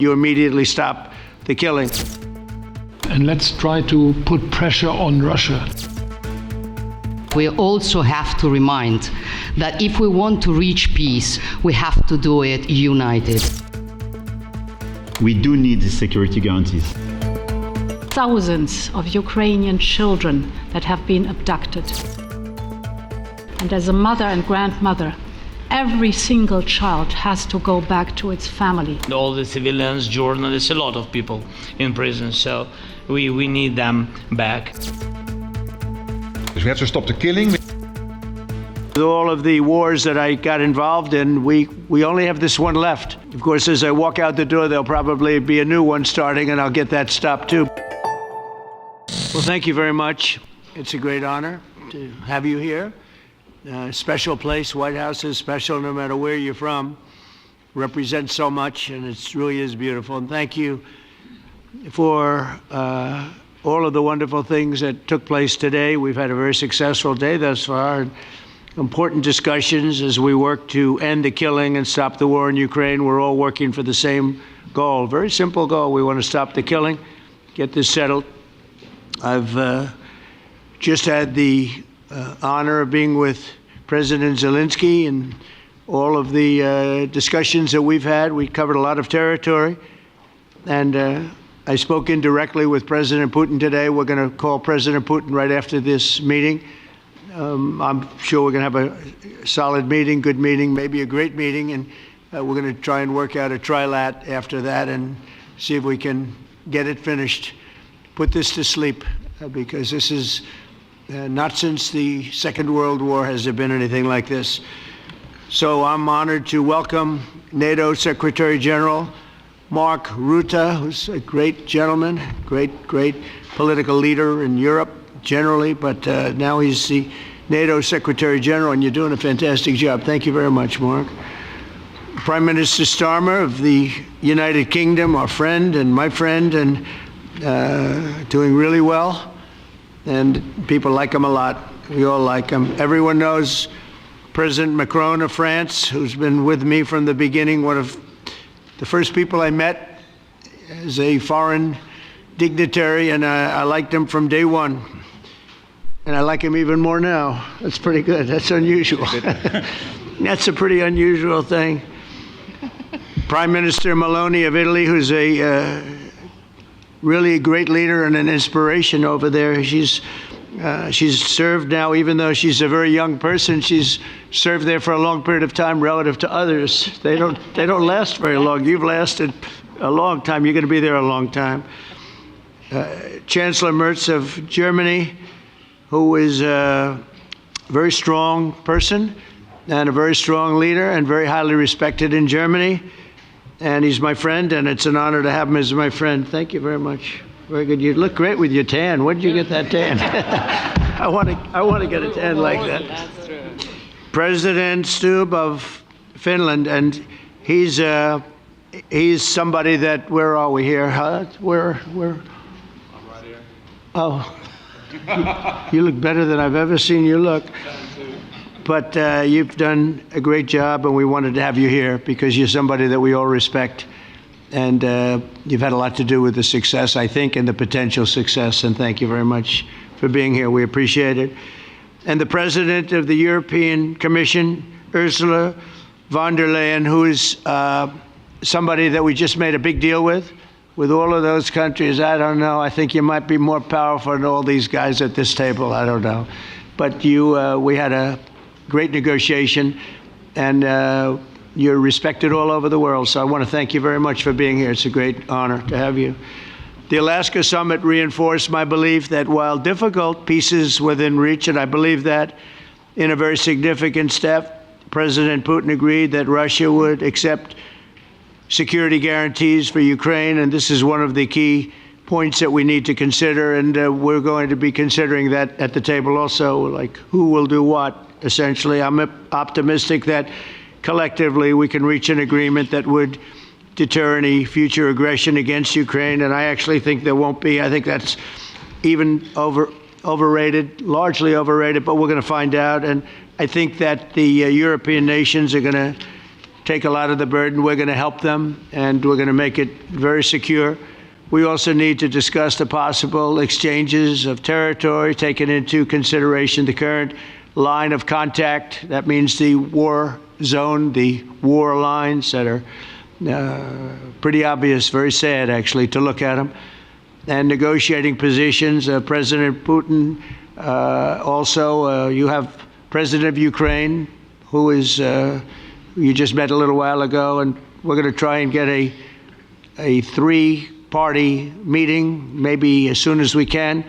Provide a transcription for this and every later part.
You immediately stop the killing. And let's try to put pressure on Russia. We also have to remind that if we want to reach peace, we have to do it united. We do need the security guarantees. Thousands of Ukrainian children that have been abducted. And as a mother and grandmother, every single child has to go back to its family. All the civilians, journalists, a lot of people in prison, so we need them back. Dus we have to stop the killing. With all of the wars that I got involved in, we only have this one left. Of course, as I walk out the door, there'll probably be a new one starting, and I'll get that stopped too. Well, thank you very much. It's a great honor to have you here. Special place. White House is special no matter where you're from. Represents so much, and it really is beautiful. And thank you for all of the wonderful things that took place today. We've had a very successful day thus far. Important discussions as we work to end the killing and stop the war in Ukraine. We're all working for the same goal, very simple goal. We want to stop the killing, get this settled. I've just had the honor of being with President Zelenskyy and all of the discussions that we've had. We covered a lot of territory, and I spoke indirectly with President Putin today. We're going to call President Putin right after this meeting. I'm sure we're going to have a solid meeting, good meeting, maybe a great meeting, and we're going to try and work out a trilat after that and see if we can get it finished, put this to sleep, because this is not since the Second World War has there been anything like this. So I'm honored to welcome NATO Secretary General Mark Rutte, who's a great gentleman, great political leader in Europe generally, but now he's the NATO Secretary General, and you're doing a fantastic job. Thank you very much, Mark. Prime Minister Starmer of the United Kingdom, our friend and my friend, and doing really well. And people like him a lot. We all like him. Everyone knows President Macron of France, who's been with me from the beginning, one of the first people I met as a foreign dignitary, and I liked him from day one. And I like him even more now. That's pretty good. That's unusual. That's a pretty unusual thing. Prime Minister Meloni of Italy, who's a really a great leader and an inspiration over there. She's served now, even though she's a very young person, she's served there for a long period of time relative to others. They don't last very long. You've lasted a long time. You're going to be there a long time. Chancellor Merz of Germany, who is a very strong person and a very strong leader and very highly respected in Germany. And he's my friend, and it's an honor to have him as my friend. Thank you very much. Very good. You look great with your tan. Where did you get that tan? I want to get a tan like that. That's true. President Stubb of Finland, and he's somebody that, where are we here? Huh? Where? I'm right here. Oh, you look better than I've ever seen you look. But you've done a great job, and we wanted to have you here because you're somebody that we all respect. And you've had a lot to do with the success, I think, and the potential success. And thank you very much for being here. We appreciate it. And the President of the European Commission, Ursula von der Leyen, who is somebody that we just made a big deal with all of those countries. I don't know. I think you might be more powerful than all these guys at this table. I don't know. But we had a great negotiation, and you're respected all over the world. So I want to thank you very much for being here. It's a great honor to have you. The Alaska Summit reinforced my belief that while difficult, peace is within reach, and I believe that in a very significant step, President Putin agreed that Russia would accept security guarantees for Ukraine, and this is one of the key points that we need to consider, and we're going to be considering that at the table also, like who will do what, essentially. I'm optimistic that collectively we can reach an agreement that would deter any future aggression against Ukraine, and I actually think there won't be. I think that's even overrated, largely overrated, but we're going to find out. And I think that the European nations are going to take a lot of the burden. We're going to help them, and we're going to make it very secure. We also need to discuss the possible exchanges of territory, taking into consideration the current line of contact. That means the war zone, the war lines that are pretty obvious, very sad, actually, to look at them. And negotiating positions. President Putin, also, you have President of Ukraine, who is, you just met a little while ago, and we're going to try and get a three-party meeting, maybe as soon as we can.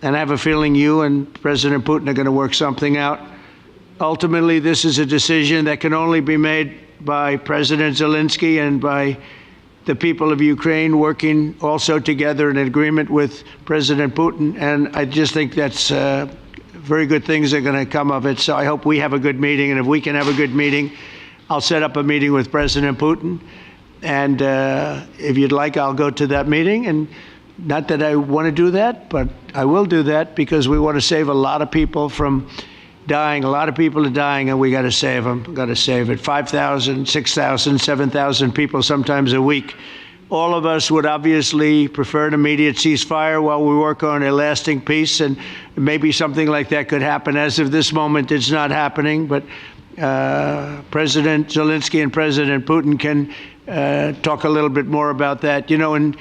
And I have a feeling you and President Putin are going to work something out. Ultimately, this is a decision that can only be made by President Zelenskyy and by the people of Ukraine working also together in agreement with President Putin. And I just think that's very good things are going to come of it. So I hope we have a good meeting. And if we can have a good meeting, I'll set up a meeting with President Putin. And if you'd like, I'll go to that meeting. And not that I want to do that, but I will do that because we want to save a lot of people from dying. A lot of people are dying, and we got to save them. Got to save it. 5,000, 6,000, 7,000 people sometimes a week. All of us would obviously prefer an immediate ceasefire while we work on a lasting peace, and maybe something like that could happen. As of this moment, it's not happening, but President Zelenskyy and President Putin can talk a little bit more about that. You know, in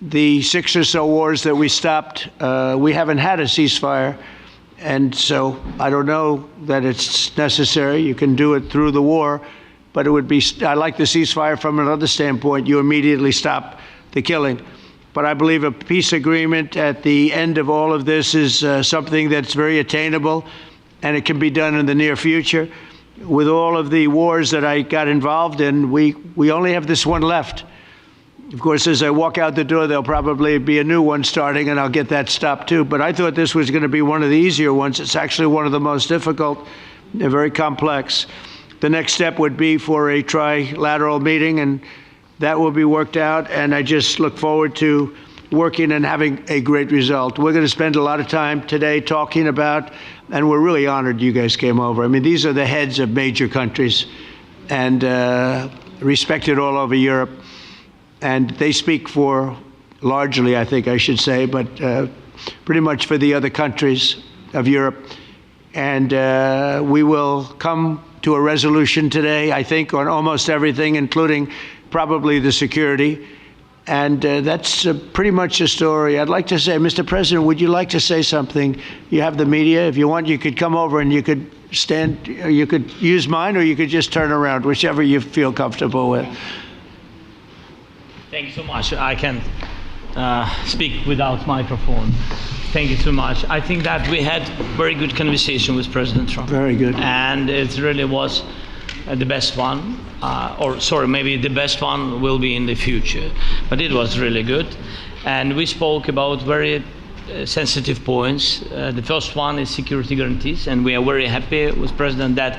the 6 or so wars that we stopped, we haven't had a ceasefire. And so I don't know that it's necessary. You can do it through the war, but it would be, I like the ceasefire from another standpoint. You immediately stop the killing. But I believe a peace agreement at the end of all of this is something that's very attainable, and it can be done in the near future. With all of the wars that I got involved in, we only have this one left. Of course, as I walk out the door, there'll probably be a new one starting, and I'll get that stopped too. But I thought this was going to be one of the easier ones. It's actually one of the most difficult. They're very complex. The next step would be for a trilateral meeting, and that will be worked out. And I just look forward to working and having a great result. We're going to spend a lot of time today talking about, and we're really honored you guys came over. I mean, these are the heads of major countries and respected all over Europe. And they speak for, largely, I think I should say, but pretty much for the other countries of Europe. And we will come to a resolution today, I think, on almost everything, including probably the security. And that's pretty much the story. I'd like to say, Mr. President, would you like to say something? You have the media. If you want, you could come over and you could stand, you could use mine, or you could just turn around, whichever you feel comfortable with. Thank you so much. I can speak without microphone. Thank you so much. I think that we had very good conversation with President Trump. Very good. And it really was the best one. Or sorry, maybe the best one will be in the future. But it was really good. And we spoke about very sensitive points. The first one is security guarantees. And we are very happy with President that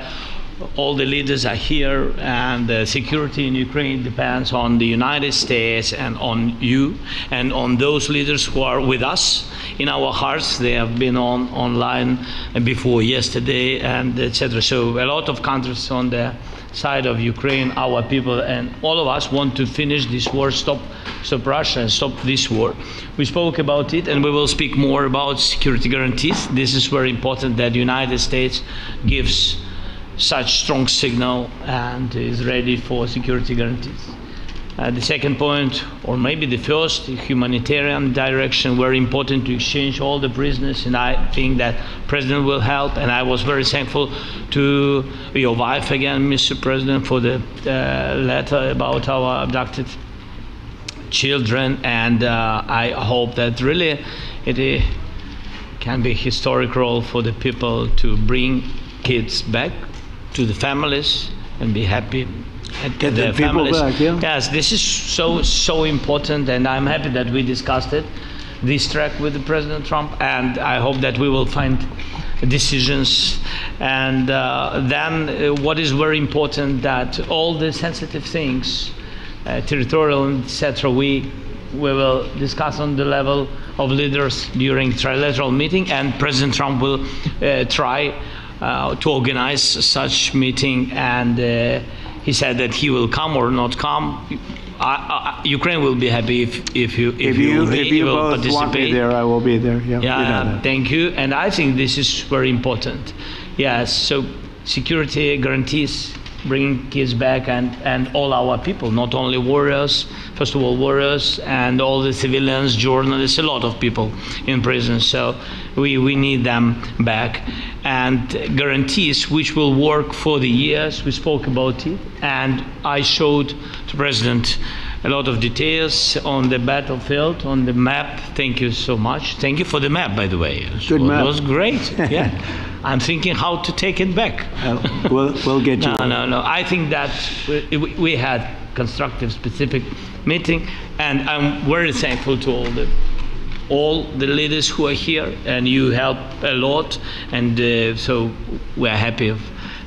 all the leaders are here, and the security in Ukraine depends on the United States and on you and on those leaders who are with us in our hearts. They have been online before yesterday, and etc. So a lot of countries on the side of Ukraine, our people, and all of us want to finish this war, stop Russia and stop this war. We spoke about it, and we will speak more about security guarantees. This is very important that the United States gives such strong signal and is ready for security guarantees. The second point, or maybe the first, humanitarian direction, very important to exchange all the prisoners, and I think that President will help. And I was very thankful to your wife again, Mr. President, for the letter about our abducted children, and I hope that really it can be a historic role for the people to bring kids back to the families and be happy at Get their the people families. back, yeah. Yes, this is so important, and I'm happy that we discussed it, this track with the President Trump, and I hope that we will find decisions. And then what is very important, that all the sensitive things, territorial, etc., we will discuss on the level of leaders during trilateral meeting, and President Trump will try to organize such meeting, and he said that he will come or not come. Ukraine will be happy if you will both want me there, I will be there. Yeah, yeah, you know that. Thank you. And I think this is very important. Yes, so security guarantees, bringing kids back and all our people, not only warriors, first of all warriors, and all the civilians, journalists, a lot of people in prison. So we need them back. And guarantees which will work for the years. We spoke about it. And I showed the President a lot of details on the battlefield, on the map. Thank you so much. Thank you for the map, by the way. Good map. It was great. Yeah. I'm thinking how to take it back. We'll get you. No. I think that we had constructive, specific meeting, and I'm very thankful to all the leaders who are here, and you help a lot, and so we are happy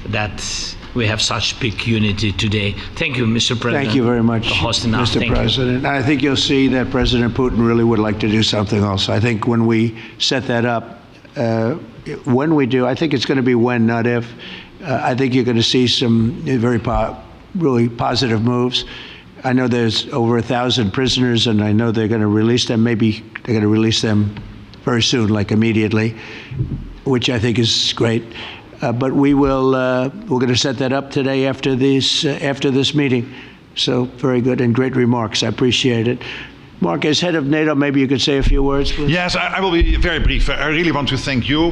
that we have such big unity today. Thank you, Mr. President. Thank you very much, for hosting us. Mr. President. I think you'll see that President Putin really would like to do something else. I think when we set that up, when we do, I think it's going to be when, not if. I think you're going to see some really positive moves. I know there's over 1,000 prisoners, and I know they're going to release them. Maybe they're going to release them very soon, like immediately, which I think is great. But we're going to set that up today after this meeting. So very good and great remarks. I appreciate it. Mark, as head of NATO, maybe you could say a few words, please. Yes, I will be very brief. I really want to thank you,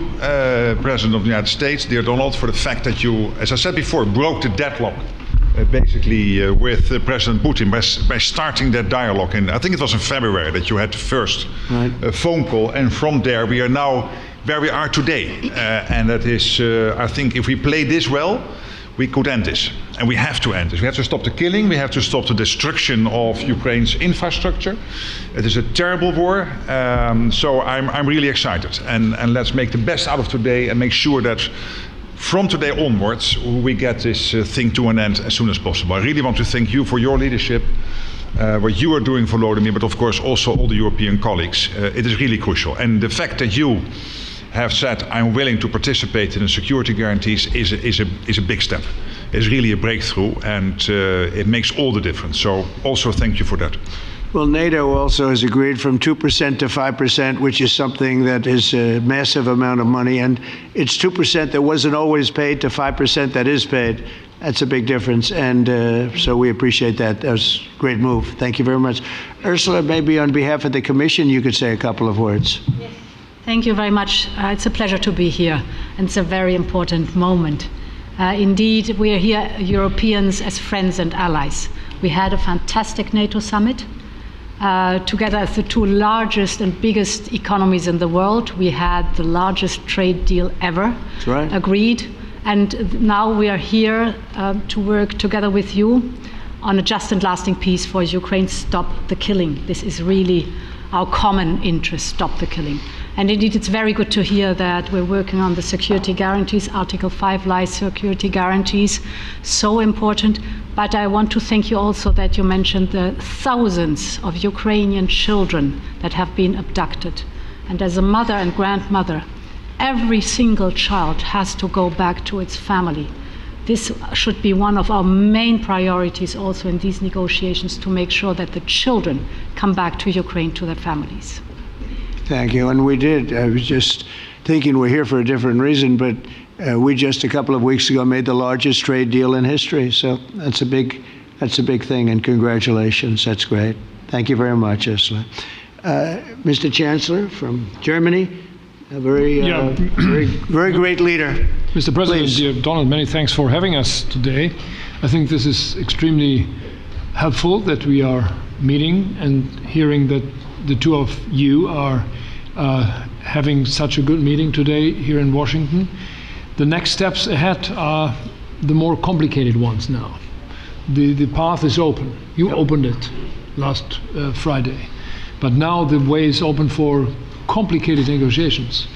President of the United States, dear Donald, for the fact that you, as I said before, broke the deadlock with President Putin by starting that dialogue. And I think it was in February that you had the first phone call. And from there, we are now where we are today. And that is, I think, if we play this well, we could end this, and we have to end this. We have to stop the killing, we have to stop the destruction of Ukraine's infrastructure. It is a terrible war, so I'm really excited. And let's make the best out of today and make sure that from today onwards, we get this thing to an end as soon as possible. I really want to thank you for your leadership, what you are doing for Volodymyr, but of course also all the European colleagues. It is really crucial. And the fact that you have said, I'm willing to participate in the security guarantees is a big step. It's really a breakthrough, and it makes all the difference. So also thank you for that. Well, NATO also has agreed from 2% to 5%, which is something that is a massive amount of money. And it's 2% that wasn't always paid to 5% that is paid. That's a big difference. And so we appreciate that. That was a great move. Thank you very much. Ursula, maybe on behalf of the Commission, you could say a couple of words. Yes. Thank you very much. It's a pleasure to be here, and it's a very important moment. Indeed, we are here, Europeans, as friends and allies. We had a fantastic NATO summit. Together as the two largest and biggest economies in the world, we had the largest trade deal ever agreed. And now we are here to work together with you on a just and lasting peace for Ukraine. Stop the killing. This is really our common interest, stop the killing. And indeed, it's very good to hear that we're working on the security guarantees, Article 5 lies security guarantees, so important. But I want to thank you also that you mentioned the thousands of Ukrainian children that have been abducted. And as a mother and grandmother, every single child has to go back to its family. This should be one of our main priorities also in these negotiations, to make sure that the children come back to Ukraine, to their families. Thank you. And we did. I was just thinking we're here for a different reason, but we just a couple of weeks ago made the largest trade deal in history. So that's a big thing, and congratulations. That's great. Thank you very much, Ursula. Mr. Chancellor from Germany, a very great leader. Mr. President, Please. dear Donald, many thanks for having us today. I think this is extremely helpful that we are meeting and hearing that the two of you are having such a good meeting today here in Washington. The next steps ahead are the more complicated ones now. The path is open. You opened it last Friday. But now the way is open for complicated negotiations.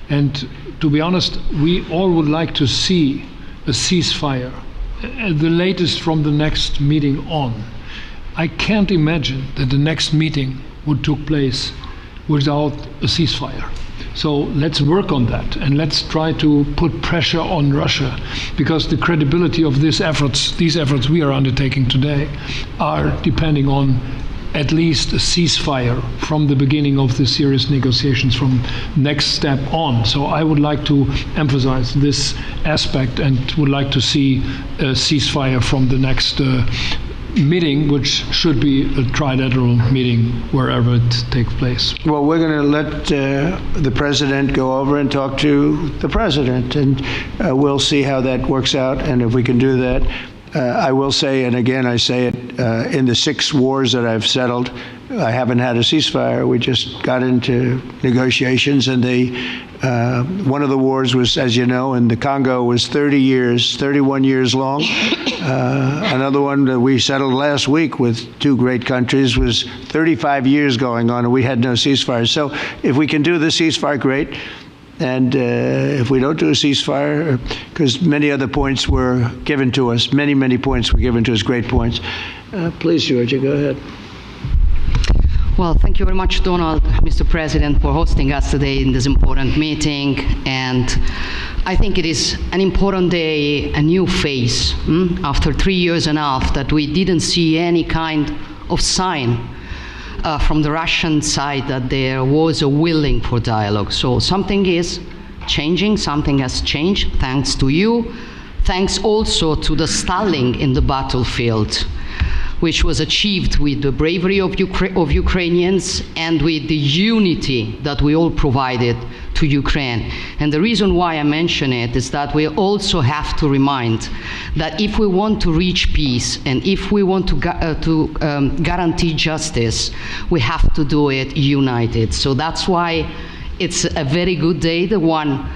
And to be honest, we all would like to see a ceasefire, the latest from the next meeting on. I can't imagine that the next meeting would take place without a ceasefire. So let's work on that, and let's try to put pressure on Russia, because the credibility of these efforts we are undertaking today, are depending on at least a ceasefire from the beginning of the serious negotiations from next step on. So I would like to emphasize this aspect and would like to see a ceasefire from the next meeting, which should be a trilateral meeting wherever it takes place. Well, we're going to let the president go over and talk to the president, and we'll see how that works out, and if we can do that. I will say, and again I say it, in the 6 wars that I've settled, I haven't had a ceasefire. We just got into negotiations, and one of the wars was, as you know, in the Congo was 31 years long. Another one that we settled last week with 2 great countries was 35 years going on, and we had no ceasefire. So if we can do the ceasefire, great. And if we don't do a ceasefire, because many other points were given to us, many points were given to us, great points. Please, Georgia, go ahead. Well, thank you very much, Donald, Mr. President, for hosting us today in this important meeting. And I think it is an important day, a new phase, after 3 years and a half that we didn't see any kind of sign from the Russian side that there was a willing for dialogue. So something is changing, something has changed, thanks to you. Thanks also to the stalling in the battlefield, which was achieved with the bravery of Ukrainians and with the unity that we all provided to Ukraine. And the reason why I mention it is that we also have to remind that if we want to reach peace and if we want to guarantee justice, we have to do it united. So that's why it's a very good day, the one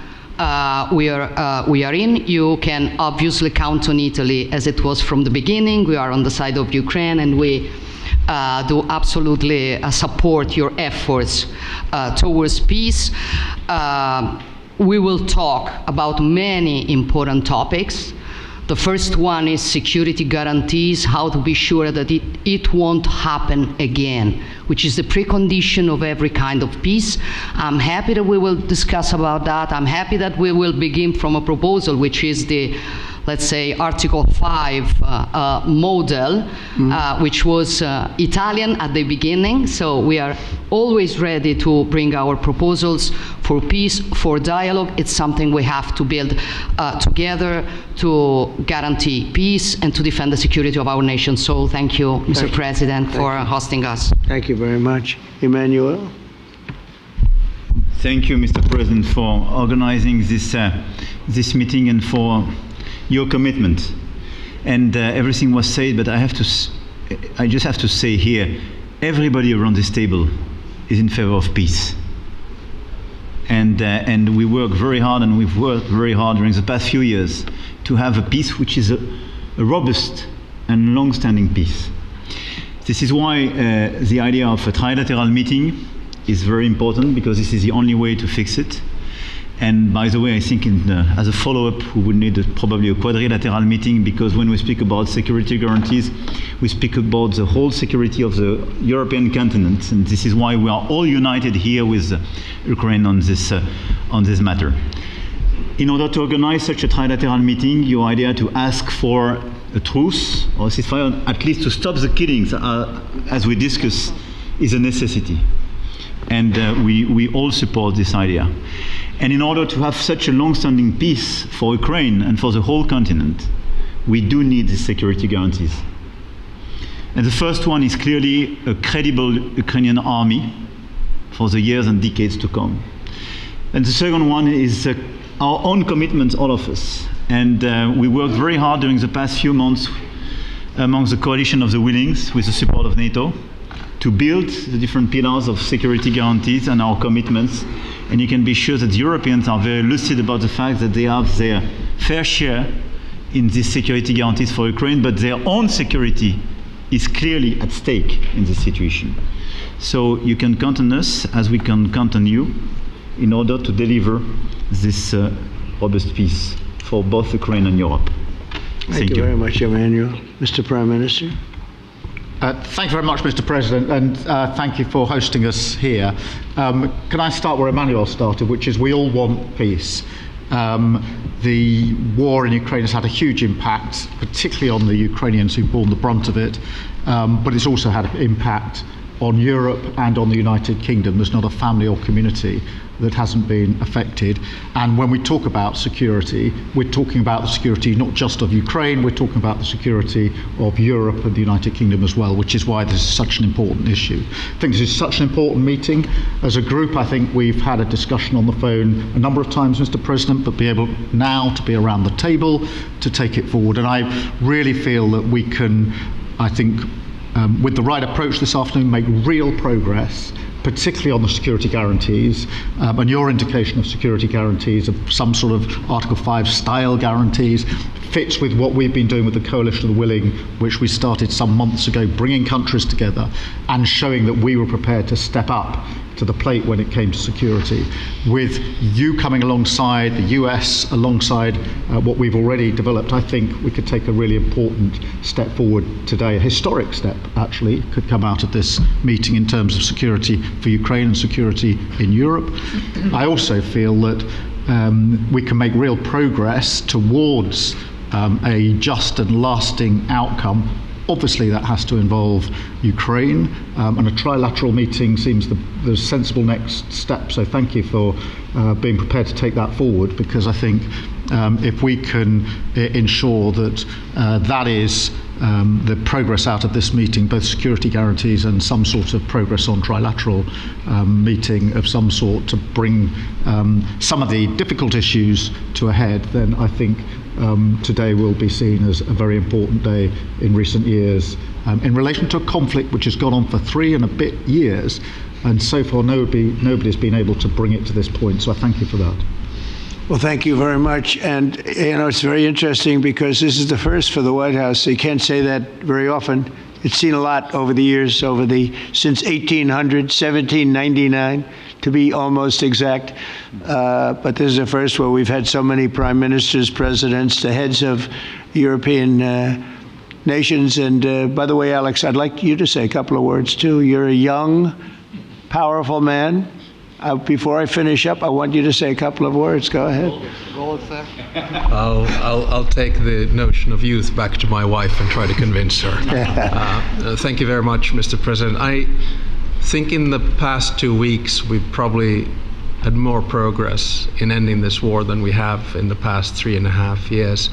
we are in. You can obviously count on Italy as it was from the beginning. We are on the side of Ukraine, and we do absolutely support your efforts towards peace. We will talk about many important topics. The first one is security guarantees, how to be sure that it won't happen again, which is the precondition of every kind of peace. I'm happy that we will discuss about that. I'm happy that we will begin from a proposal, which is the, let's say, Article 5 model, which was Italian at the beginning. So we are always ready to bring our proposals for peace, for dialogue. It's something we have to build together to guarantee peace and to defend the security of our nation. So thank you, Mr. President, for hosting us. Thank you very much. Emmanuel? Thank you, Mr. President, for organizing this meeting and for your commitment. And everything was said, but I just have to say here, everybody around this table is in favor of peace. And we work very hard, and we've worked very hard during the past few years to have a peace which is a robust and long-standing peace. This is why the idea of a trilateral meeting is very important, because this is the only way to fix it. And by the way, I think as a follow-up, we would need probably a quadrilateral meeting, because when we speak about security guarantees, we speak about the whole security of the European continent. And this is why we are all united here with Ukraine on this matter. In order to organize such a trilateral meeting, your idea to ask for a truce or a ceasefire, at least to stop the killings, as we discussed, is a necessity. And we all support this idea. And in order to have such a long-standing peace for Ukraine and for the whole continent, we do need these security guarantees. And the first one is clearly a credible Ukrainian army for the years and decades to come. And the second one is our own commitment, all of us. And we worked very hard during the past few months among the coalition of the willings, with the support of NATO, to build the different pillars of security guarantees and our commitments. And you can be sure that the Europeans are very lucid about the fact that they have their fair share in these security guarantees for Ukraine, but their own security is clearly at stake in this situation. So you can count on us, as we can count on you, in order to deliver this robust peace for both Ukraine and Europe. Thank you very much, Emmanuel. Mr. Prime Minister? Thank you very much, Mr. President, and thank you for hosting us here. Can I start where Emmanuel started, which is we all want peace. The war in Ukraine has had a huge impact, particularly on the Ukrainians who've borne the brunt of it, but it's also had an impact on Europe and on the United Kingdom. There's not a family or community that hasn't been affected. And when we talk about security, we're talking about the security not just of Ukraine, we're talking about the security of Europe and the United Kingdom as well, which is why this is such an important issue. I think this is such an important meeting. As a group, I think we've had a discussion on the phone a number of times, Mr. President, but be able now to be around the table to take it forward. And I really feel that we can, I think, with the right approach this afternoon, make real progress, particularly on the security guarantees, and your indication of security guarantees of some sort of Article 5 style guarantees fits with what we've been doing with the Coalition of the Willing, which we started some months ago, bringing countries together and showing that we were prepared to step up to the plate when it came to security. With you coming alongside, the US alongside what we've already developed, I think we could take a really important step forward today. A historic step, actually, could come out of this meeting in terms of security for Ukraine and security in Europe. I also feel that we can make real progress towards a just and lasting outcome. Obviously, that has to involve Ukraine, and a trilateral meeting seems the sensible next step. So thank you for being prepared to take that forward, because I think if we can ensure that that is the progress out of this meeting, both security guarantees and some sort of progress on trilateral meeting of some sort to bring some of the difficult issues to a head, then I think today will be seen as a very important day in recent years in relation to a conflict which has gone on for 3 and a bit years, and so far nobody's been able to bring it to this point. So I thank you for that. Well, thank you very much. And, it's very interesting because this is the first for the White House. You can't say that very often. It's seen a lot over the years, since 1800, 1799, to be almost exact. But this is the first where we've had so many prime ministers, presidents, the heads of European nations. And by the way, Alex, I'd like you to say a couple of words, too. You're a young, powerful man. Before I finish up, I want you to say a couple of words. Go ahead. I'll take the notion of youth back to my wife and try to convince her. Thank you very much, Mr. President. I think in the past 2 weeks, we've probably had more progress in ending this war than we have in the past 3.5 years.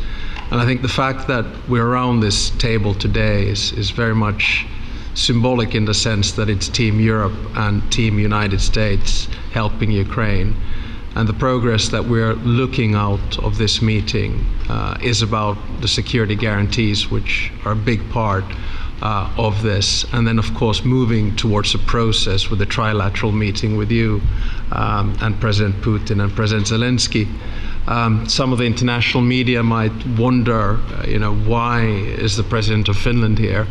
And I think the fact that we're around this table today is very much symbolic in the sense that it's Team Europe and Team United States helping Ukraine. And the progress that we're looking out of this meeting is about the security guarantees, which are a big part of this. And then, of course, moving towards a process with a trilateral meeting with you and President Putin and President Zelenskyy. Some of the international media might wonder, why is the President of Finland here?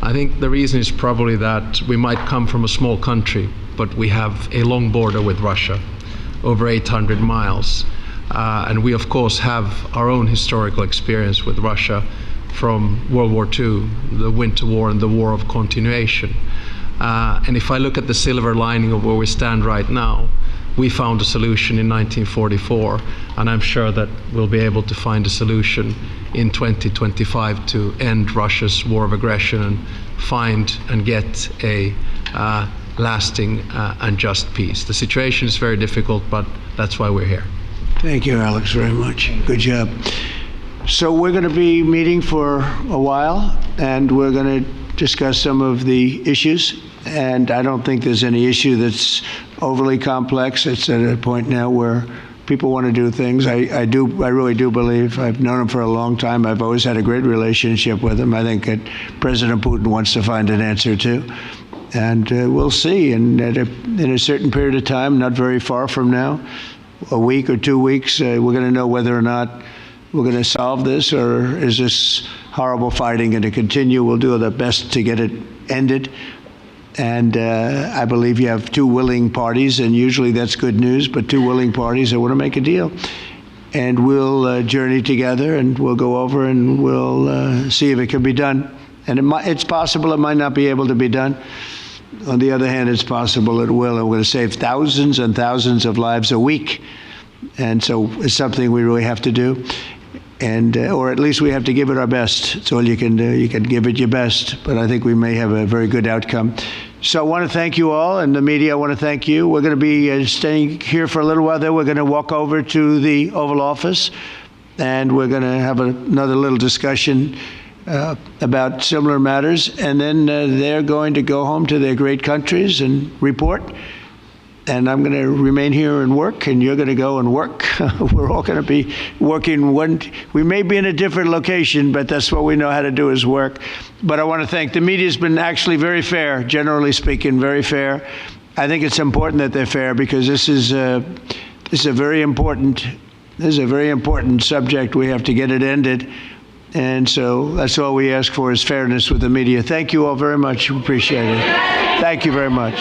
I think the reason is probably that we might come from a small country, but we have a long border with Russia, over 800 miles. And we, of course, have our own historical experience with Russia from World War II, the Winter War and the War of Continuation. And if I look at the silver lining of where we stand right now, we found a solution in 1944, and I'm sure that we'll be able to find a solution in 2025 to end Russia's war of aggression and find and get a lasting and just peace. The situation is very difficult, but that's why we're here. Thank you, Alex, very much. Good job. So we're going to be meeting for a while, and we're going to discuss some of the issues. And I don't think there's any issue that's overly complex. It's at a point now where people want to do things. I really do believe. I've known him for a long time. I've always had a great relationship with him. I think that President Putin wants to find an answer too. And we'll see. And in a certain period of time, not very far from now, a week or 2 weeks, we're going to know whether or not we're going to solve this, or is this horrible fighting going to continue? We'll do the best to get it ended. And I believe you have 2 willing parties, and usually that's good news, but 2 willing parties that want to make a deal. And we'll journey together, and we'll go over and we'll see if it can be done. And it's possible it might not be able to be done. On the other hand, it's possible it will, and we're going to save thousands and thousands of lives a week. And so it's something we really have to do. And, or at least we have to give it our best. It's all you can do. You can give it your best, but I think we may have a very good outcome. So I want to thank you all, and the media, I want to thank you. We're going to be staying here for a little while. Then we're going to walk over to the Oval Office, and we're going to have another little discussion about similar matters. And then they're going to go home to their great countries and report. And I'm going to remain here and work, and you're going to go and work. We're all going to be working. We may be in a different location, but that's what we know how to do is work. But I want to thank the media. Has been actually very fair, generally speaking, very fair. I think it's important that they're fair because this is a very important subject. We have to get it ended. And so that's all we ask for is fairness with the media. Thank you all very much. Appreciate it. Thank you very much.